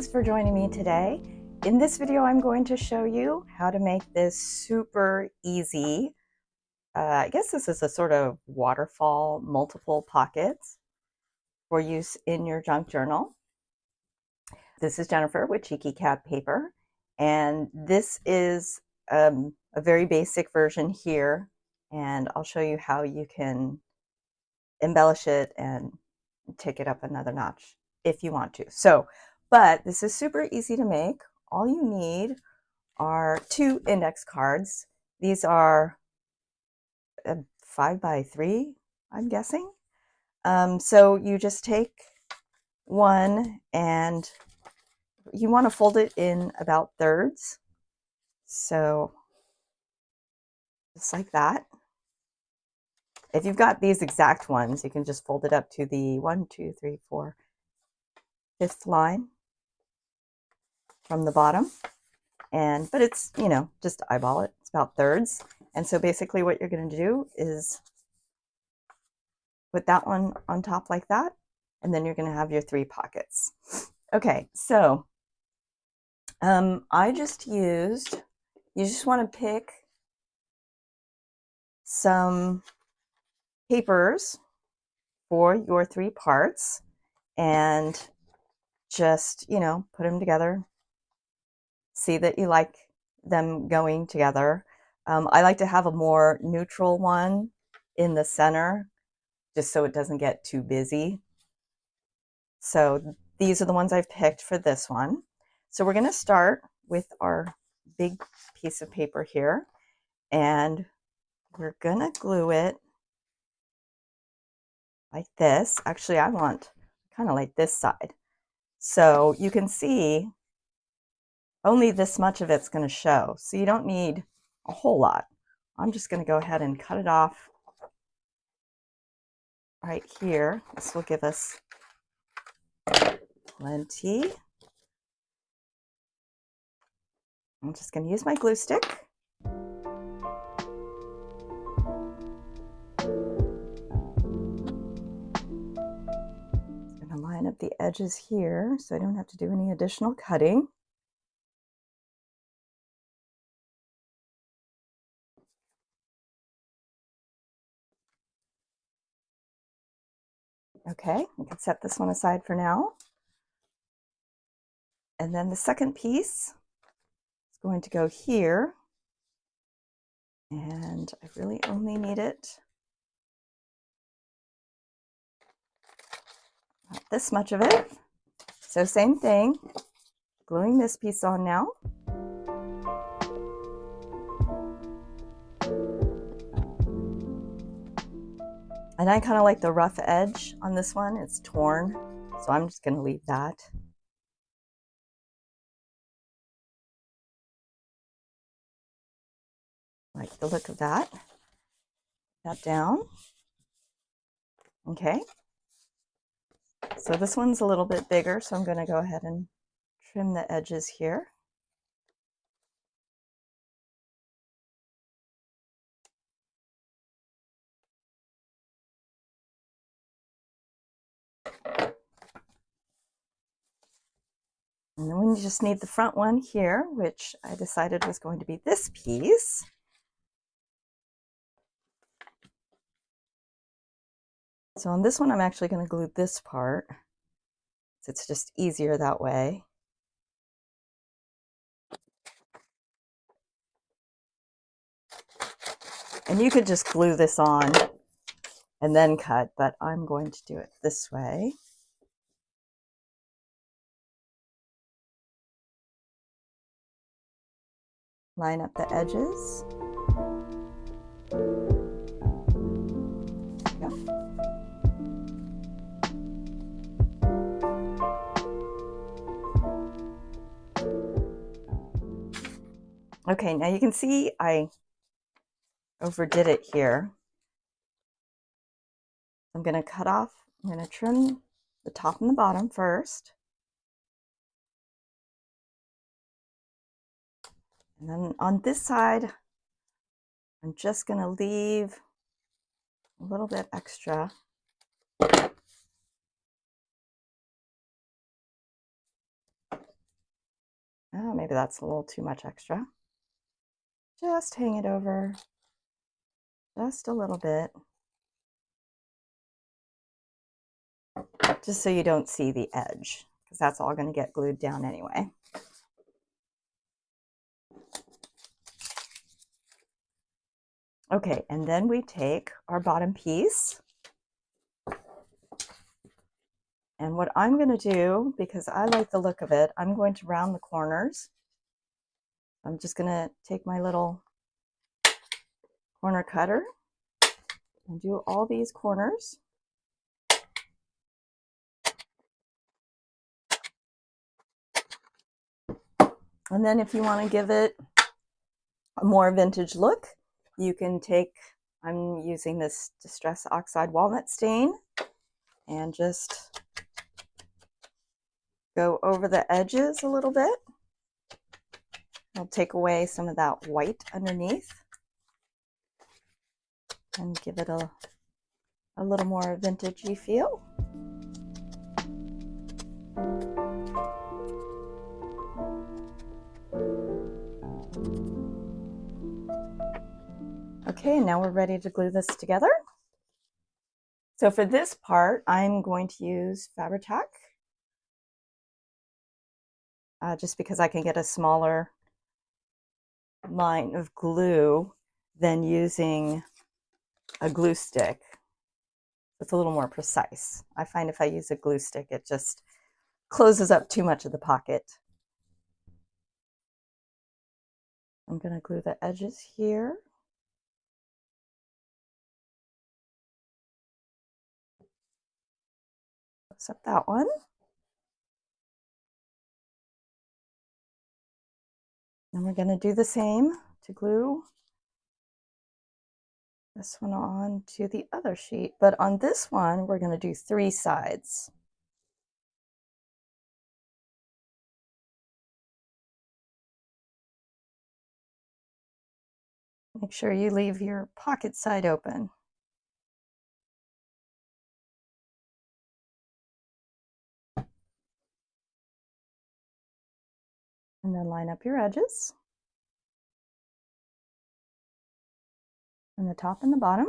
Thanks for joining me today. In this video, I'm going to show you how to make this super easy. I guess this is a sort of waterfall multiple pockets for use in your junk journal. This is Jennifer with Cheeky Cat Paper, and this is a very basic version here, and I'll show you how you can embellish it and take it up another notch if you want to. But this is super easy to make. All you need are 2 index cards. These are 5 by 3, I'm guessing. So you just take one and you want to fold it in about thirds. So just like that. If you've got these exact ones, you can just fold it up to the 1, 2, 3, 4, 5th line from the bottom. But it's, just eyeball it. It's about thirds. And so basically what you're going to do is put that one on top like that, and then you're going to have your 3 pockets. Okay, so I just used, you just want to pick some papers for your 3 parts and just, put them together. See that you like them going together. I like to have a more neutral one in the center, just so it doesn't get too busy. So these are the ones I've picked for this one. So we're going to start with our big piece of paper here, and we're going to glue it like this. Actually, I want kind of like this side. So you can see only this much of it's going to show. So you don't need a whole lot. I'm just going to go ahead and cut it off right here. This will give us plenty. I'm just going to use my glue stick. I'm going to line up the edges here so I don't have to do any additional cutting. Okay, we can set this one aside for now. And then the second piece is going to go here. And I really only need it about this much of it. So same thing, gluing this piece on now. And I kind of like the rough edge on this one. It's torn, so I'm just going to leave that. Like the look of that. That down. Okay. So this one's a little bit bigger, so I'm going to go ahead and trim the edges here. And then we just need the front one here, which I decided was going to be this piece. So on this one, I'm actually going to glue this part. It's just easier that way. And you could just glue this on and then cut, but I'm going to do it this way. Line up the edges. Okay, now you can see I overdid it here. I'm going to cut off, I'm going to trim the top and the bottom first. And then on this side, I'm just going to leave a little bit extra. Oh, maybe that's a little too much extra. Just hang it over just a little bit, just so you don't see the edge, because that's all going to get glued down anyway. Okay, and then we take our bottom piece, and what I'm going to do, because I like the look of it, I'm going to round the corners. I'm just going to take my little corner cutter and do all these corners. And then if you want to give it a more vintage look, you can take, I'm using this Distress Oxide Walnut Stain, and just go over the edges a little bit. I'll take away some of that white underneath and give it a little more vintagey feel. Okay, now we're ready to glue this together. So for this part, I'm going to use Fabri-Tac, just because I can get a smaller line of glue than using a glue stick. It's a little more precise. I find if I use a glue stick, it just closes up too much of the pocket. I'm going to glue the edges here. Close up that one. And we're going to do the same to glue this one on to the other sheet. But on this one, we're going to do 3 sides. Make sure you leave your pocket side open. And then line up your edges. And the top and the bottom.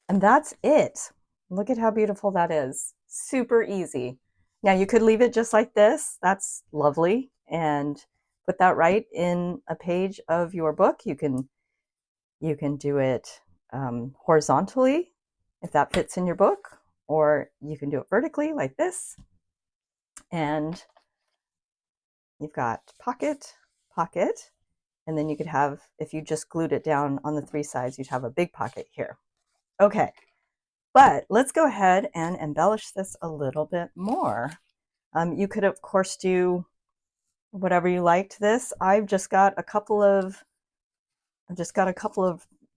And that's it. Look at how beautiful that is. Super easy. Now you could leave it just like this. That's lovely. And put that right in a page of your book. You can do it horizontally if that fits in your book, or you can do it vertically like this. And you've got pocket, pocket, and then you could have, if you just glued it down on the 3 sides, you'd have a big pocket here. Okay, but let's go ahead and embellish this a little bit more. You could, of course, do whatever you like to this. I've just got a couple of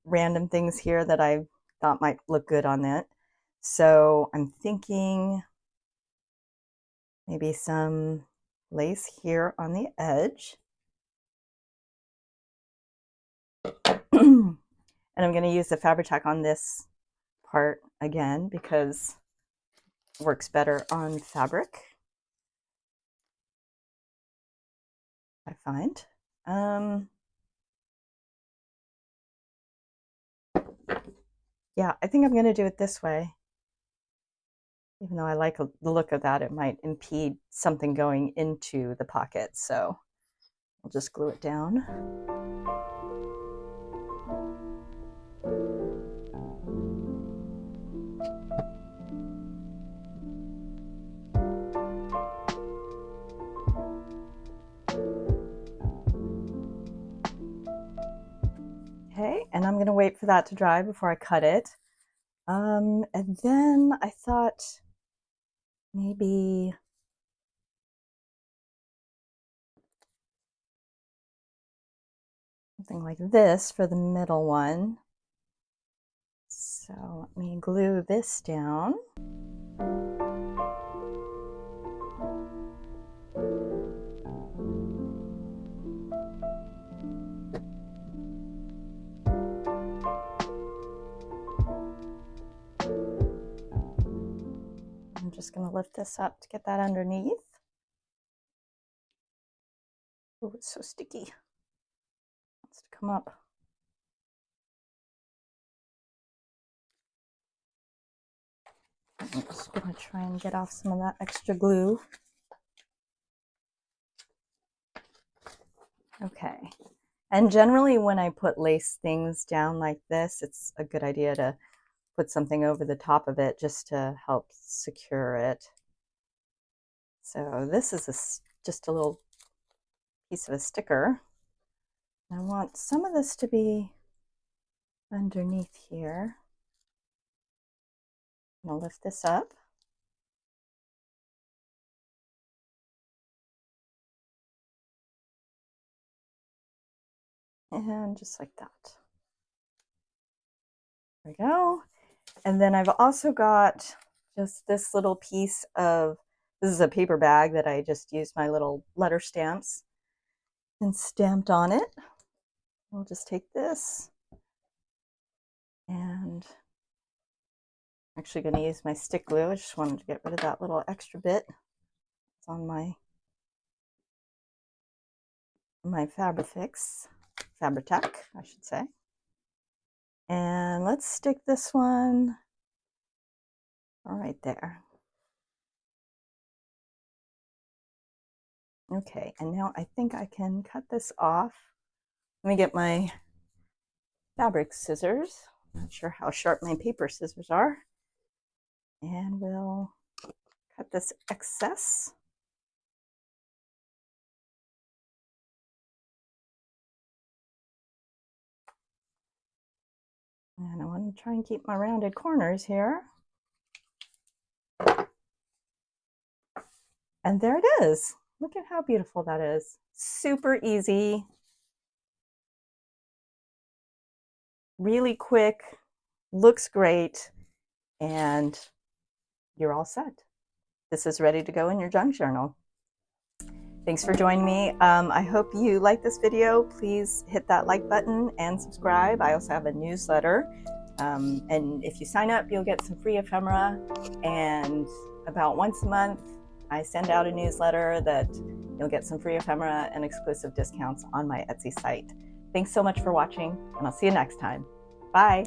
random things here that I thought might look good on it. So I'm thinking maybe some lace here on the edge. And I'm going to use the Fabri-Tac on this part again because it works better on fabric, I find. Yeah, I think I'm going to do it this way. Even though I like the look of that, it might impede something going into the pocket. So I'll just glue it down. Okay, and I'm going to wait for that to dry before I cut it. And then I thought maybe something like this for the middle one. So let me glue this down. just going to lift this up to get that underneath. Oh, it's so sticky. It wants to come up. I'm just going to try and get off some of that extra glue. Okay. And generally when I put lace things down like this, it's a good idea to put something over the top of it just to help secure it. So this is just a little piece of a sticker. I want some of this to be underneath here. I'm going to lift this up. And just like that. There we go. And then I've also got just this little piece of, this is a paper bag that I just used my little letter stamps and stamped on it. We'll just take this and I'm actually going to use my stick glue. I just wanted to get rid of that little extra bit. It's on my Fabri-Tac, I should say. And let's stick this one right there. Okay, and now I think I can cut this off. Let me get my fabric scissors. Not sure how sharp my paper scissors are. And we'll cut this excess. And I want to try and keep my rounded corners here. And there it is. Look at how beautiful that is. Super easy. Really quick. Looks great. And you're all set. This is ready to go in your junk journal. Thanks for joining me. I hope you like this video. Please hit that like button and subscribe. I also have a newsletter. And if you sign up, you'll get some free ephemera. And about once a month, I send out a newsletter that you'll get some free ephemera and exclusive discounts on my Etsy site. Thanks so much for watching, and I'll see you next time. Bye.